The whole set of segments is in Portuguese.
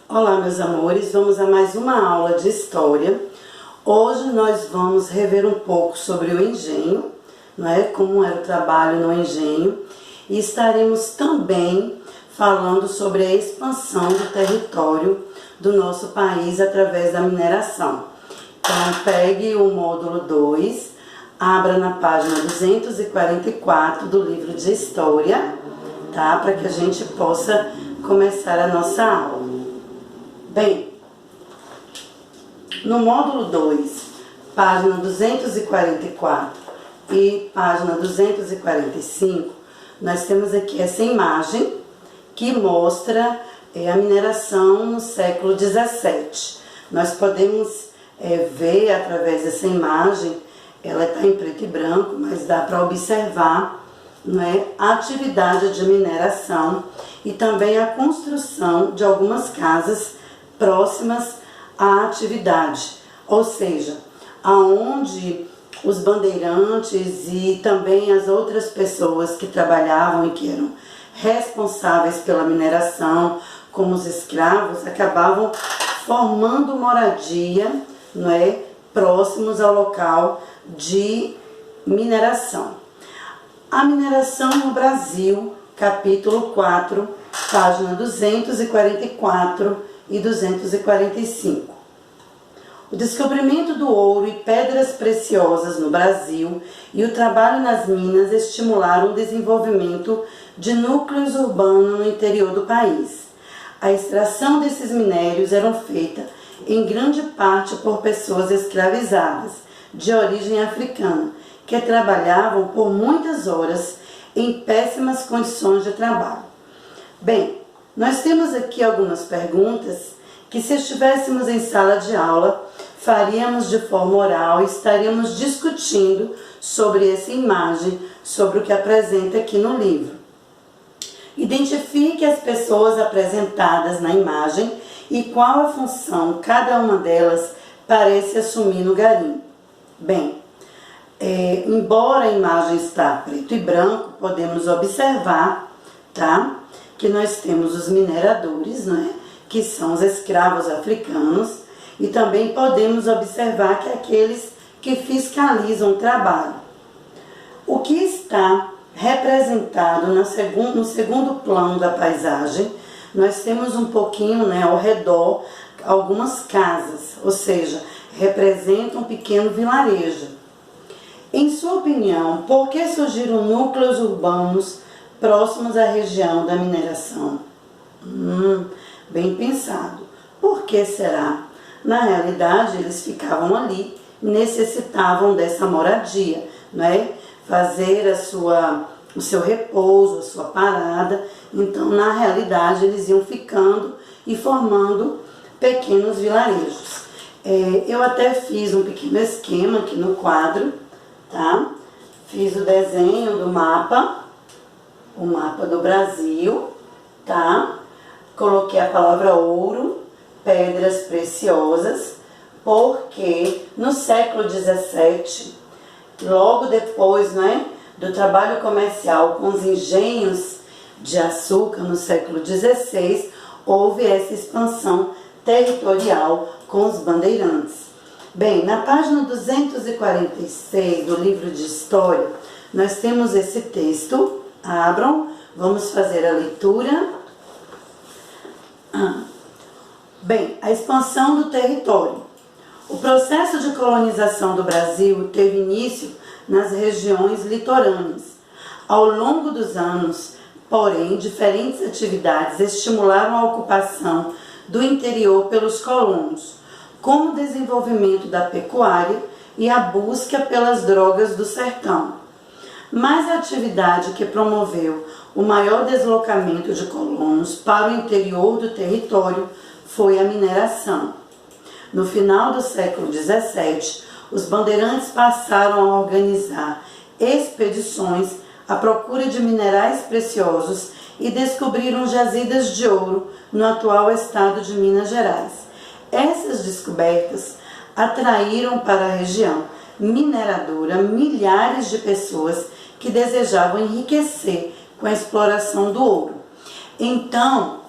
Olá, meus amores, vamos a mais uma aula de história. Hoje nós vamos rever um pouco sobre o engenho, não é? Como era o trabalho no engenho, e estaremos também falando sobre a expansão do território do nosso país através da mineração. Então, pegue o módulo 2, abra na página 244 do livro de História, tá? Para que a gente possa começar a nossa aula. Bem, no módulo 2, página 244 e página 245, nós temos aqui essa imagem que mostra a mineração no século 17. Nós podemos ver através dessa imagem, ela está em preto e branco, mas dá para observar, não é, a atividade de mineração e também a construção de algumas casas próximas à atividade, ou seja, aonde os bandeirantes e também as outras pessoas que trabalhavam e que eram responsáveis pela mineração, como os escravos, acabavam formando moradia, não é, próximos ao local de mineração. A mineração no Brasil, capítulo 4, página 244 e 245. O descobrimento do ouro e pedras preciosas no Brasil e o trabalho nas minas estimularam o desenvolvimento de núcleos urbanos no interior do país. A extração desses minérios era feita em grande parte por pessoas escravizadas, de origem africana, que trabalhavam por muitas horas em péssimas condições de trabalho. Bem, nós temos aqui algumas perguntas que, se estivéssemos em sala de aula, faríamos de forma oral e estaríamos discutindo sobre essa imagem, sobre o que apresenta aqui no livro. Identifique as pessoas apresentadas na imagem e qual a função cada uma delas parece assumir no garimpo. Bem, embora a imagem está preto e branco, podemos observar, tá, que nós temos os mineradores, né, que são os escravos africanos, e também podemos observar que aqueles que fiscalizam o trabalho. O que está representado no segundo plano da paisagem, nós temos um pouquinho, né, ao redor algumas casas, ou seja, representa um pequeno vilarejo. Em sua opinião, por que surgiram núcleos urbanos próximos à região da mineração? Bem pensado. Por que será? Na realidade, eles ficavam ali, necessitavam dessa moradia, né? Fazer o seu repouso, a sua parada. Então, na realidade, eles iam ficando e formando pequenos vilarejos. Eu até fiz um pequeno esquema aqui no quadro, tá? Fiz o desenho do mapa, o mapa do Brasil, tá? Coloquei a palavra ouro, pedras preciosas, porque no século XVII, logo depois, né, do trabalho comercial com os engenhos de açúcar no século XVI, houve essa expansão territorial com os bandeirantes. Bem, na página 246 do livro de História, nós temos esse texto. Abram, vamos fazer a leitura. Bem, a expansão do território. O processo de colonização do Brasil teve início nas regiões litorâneas. Ao longo dos anos, porém, diferentes atividades estimularam a ocupação do interior pelos colonos, como o desenvolvimento da pecuária e a busca pelas drogas do sertão. Mas a atividade que promoveu o maior deslocamento de colonos para o interior do território foi a mineração. No final do século XVII, os bandeirantes passaram a organizar expedições à procura de minerais preciosos e descobriram jazidas de ouro no atual estado de Minas Gerais. Essas descobertas atraíram para a região mineradora milhares de pessoas que desejavam enriquecer com a exploração do ouro. Então,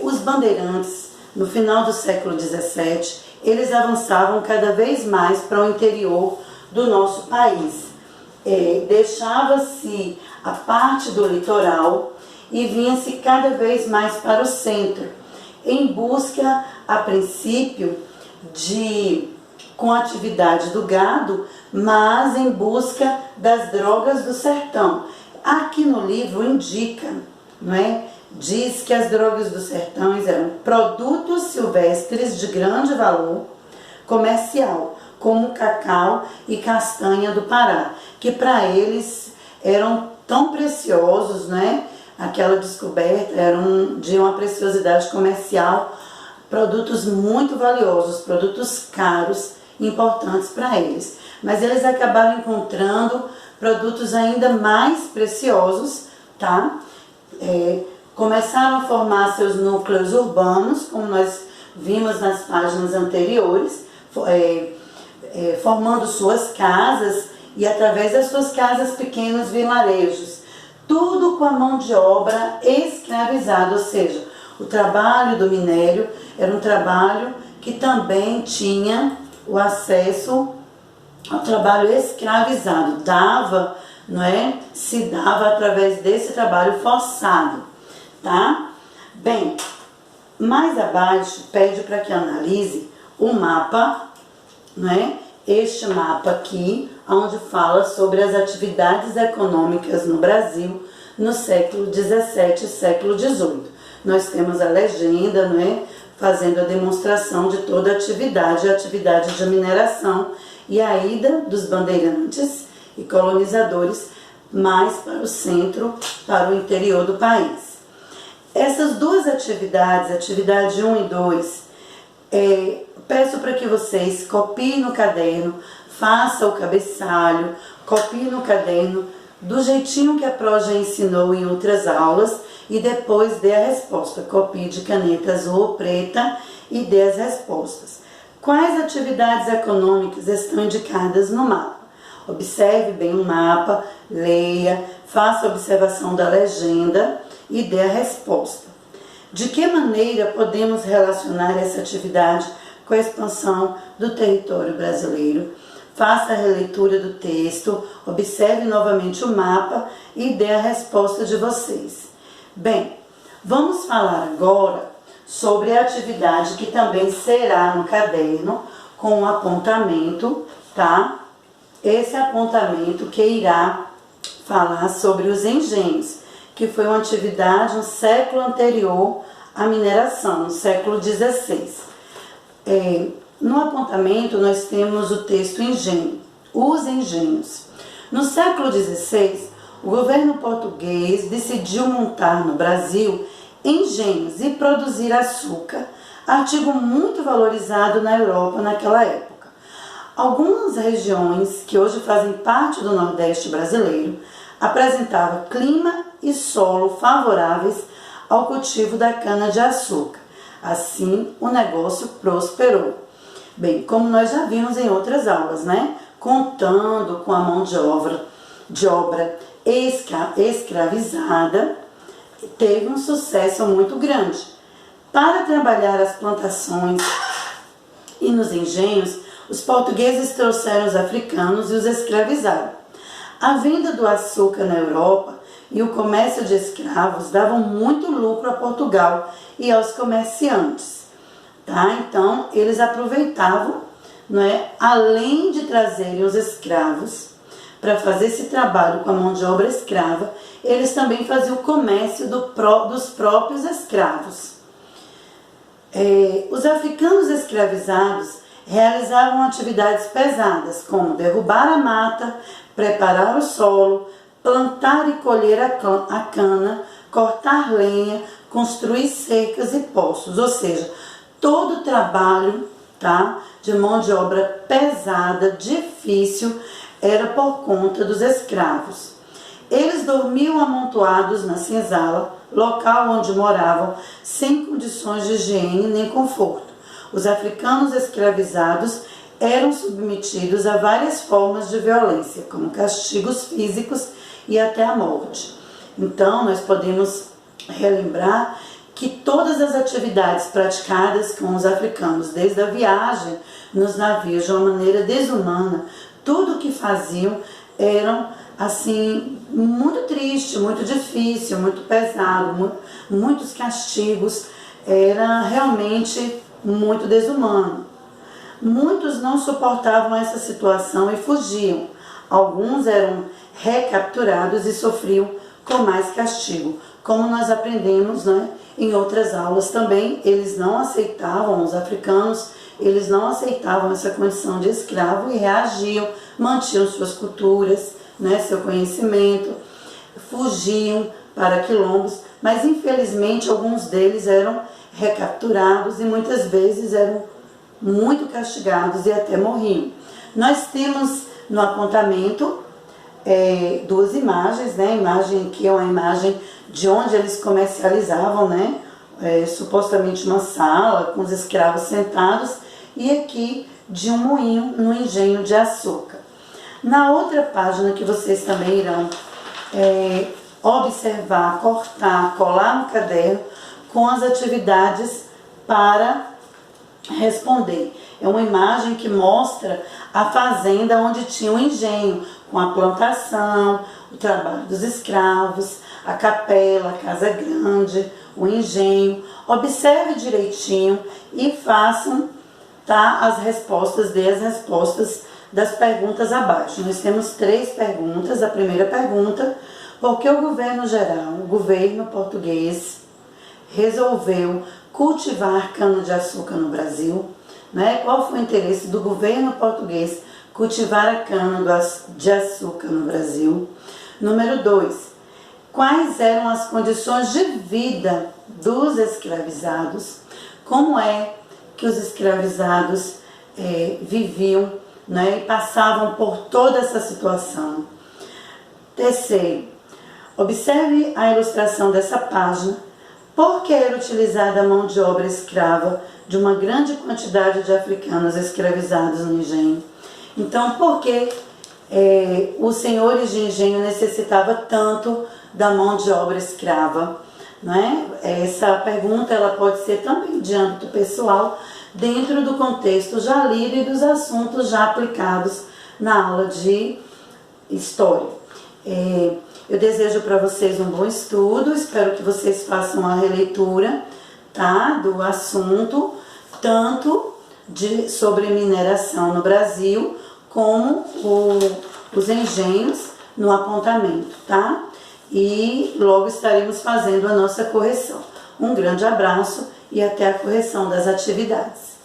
os bandeirantes no final do século XVII, eles avançavam cada vez mais para o interior do nosso país. Deixava-se a parte do litoral e vinha-se cada vez mais para o centro, em busca, a princípio, com a atividade do gado, mas em busca das drogas do sertão. Aqui no livro indica, não é? Diz que as drogas dos sertões eram produtos silvestres de grande valor comercial, como cacau e castanha do Pará, que para eles eram tão preciosos, né? Aquela descoberta era de uma preciosidade comercial, produtos muito valiosos, produtos caros, importantes para eles. Mas eles acabaram encontrando produtos ainda mais preciosos, tá? Começaram a formar seus núcleos urbanos, como nós vimos nas páginas anteriores, formando suas casas e, através das suas casas, pequenos vilarejos. Tudo com a mão de obra escravizada, ou seja, o trabalho do minério era um trabalho que também tinha o acesso ao trabalho escravizado. Se dava através desse trabalho forçado, tá? Bem, mais abaixo pede para que analise o mapa, né? Este mapa aqui, onde fala sobre as atividades econômicas no Brasil no século XVII e século XVIII. Nós temos a legenda, né? Fazendo a demonstração de toda a atividade de mineração e a ida dos bandeirantes e colonizadores mais para o centro, para o interior do país. Essas duas atividades, atividade 1 e 2, peço para que vocês copiem no caderno, façam o cabeçalho, copiem no caderno, do jeitinho que a Pro já ensinou em outras aulas, e depois dê a resposta. Copie de caneta azul ou preta e dê as respostas. Quais atividades econômicas estão indicadas no mapa? Observe bem o mapa, leia, faça a observação da legenda e dê a resposta. De que maneira podemos relacionar essa atividade com a expansão do território brasileiro? Faça a releitura do texto, observe novamente o mapa e dê a resposta de vocês. Bem, vamos falar agora sobre a atividade que também será no caderno com um apontamento, tá? Esse apontamento que irá falar sobre os engenhos, que foi uma atividade no século anterior à mineração, no século XVI. No apontamento nós temos o texto engenho, os engenhos. No século XVI, o governo português decidiu montar no Brasil engenhos e produzir açúcar, artigo muito valorizado na Europa naquela época. Algumas regiões que hoje fazem parte do Nordeste brasileiro apresentavam clima e solo favoráveis ao cultivo da cana-de-açúcar. Assim, o negócio prosperou. Bem, como nós já vimos em outras aulas, né? Contando com a mão de obra escravizada, teve um sucesso muito grande. Para trabalhar as plantações e nos engenhos, os portugueses trouxeram os africanos e os escravizaram. A venda do açúcar na Europa e o comércio de escravos davam muito lucro a Portugal e aos comerciantes. Tá? Então, eles aproveitavam, não é? Além de trazerem os escravos para fazer esse trabalho com a mão de obra escrava, eles também faziam o comércio dos próprios escravos. Os africanos escravizados realizavam atividades pesadas, como derrubar a mata, preparar o solo, plantar e colher a cana, cortar lenha, construir cercas e poços, ou seja, todo o trabalho, tá, de mão de obra pesada, difícil, era por conta dos escravos. Eles dormiam amontoados na senzala, local onde moravam, sem condições de higiene nem conforto. Os africanos escravizados eram submetidos a várias formas de violência, como castigos físicos e até a morte. Então, nós podemos relembrar que todas as atividades praticadas com os africanos, desde a viagem nos navios de uma maneira desumana, tudo o que faziam eram assim muito triste, muito difícil, muito pesado, muitos castigos, era realmente muito desumano. Muitos não suportavam essa situação e fugiam. Alguns eram recapturados e sofriam com mais castigo. Como nós aprendemos, né, em outras aulas também, eles não aceitavam, os africanos, eles não aceitavam essa condição de escravo e reagiam, mantinham suas culturas, né, seu conhecimento, fugiam para quilombos, mas infelizmente alguns deles eram recapturados e muitas vezes eram muito castigados e até morriam. Nós temos no apontamento duas imagens, né? A imagem aqui é uma imagem de onde eles comercializavam, né? Supostamente uma sala com os escravos sentados, e aqui de um moinho no engenho de açúcar. Na outra página que vocês também irão observar, cortar, colar no caderno com as atividades para responder. É uma imagem que mostra a fazenda onde tinha um engenho, com a plantação, o trabalho dos escravos, a capela, a casa grande, o engenho. Observe direitinho e façam, tá, as respostas, dê as respostas das perguntas abaixo. Nós temos 3 perguntas. A primeira pergunta: por que o governo geral, o governo português, resolveu cultivar cana-de-açúcar no Brasil? Né? Qual foi o interesse do governo português cultivar a cana-de-açúcar no Brasil? Número 2, quais eram as condições de vida dos escravizados? Como é que os escravizados viviam, né, e passavam por toda essa situação? Terceiro, observe a ilustração dessa página. Por que era utilizada a mão de obra escrava de uma grande quantidade de africanos escravizados no engenho? Então, por que os senhores de engenho necessitavam tanto da mão de obra escrava? Não é? Essa pergunta ela pode ser também de âmbito pessoal, dentro do contexto já lido e dos assuntos já aplicados na aula de História. Eu desejo para vocês um bom estudo, espero que vocês façam a releitura, tá, do assunto, tanto sobre mineração no Brasil, como os engenhos no apontamento, tá? E logo estaremos fazendo a nossa correção. Um grande abraço e até a correção das atividades.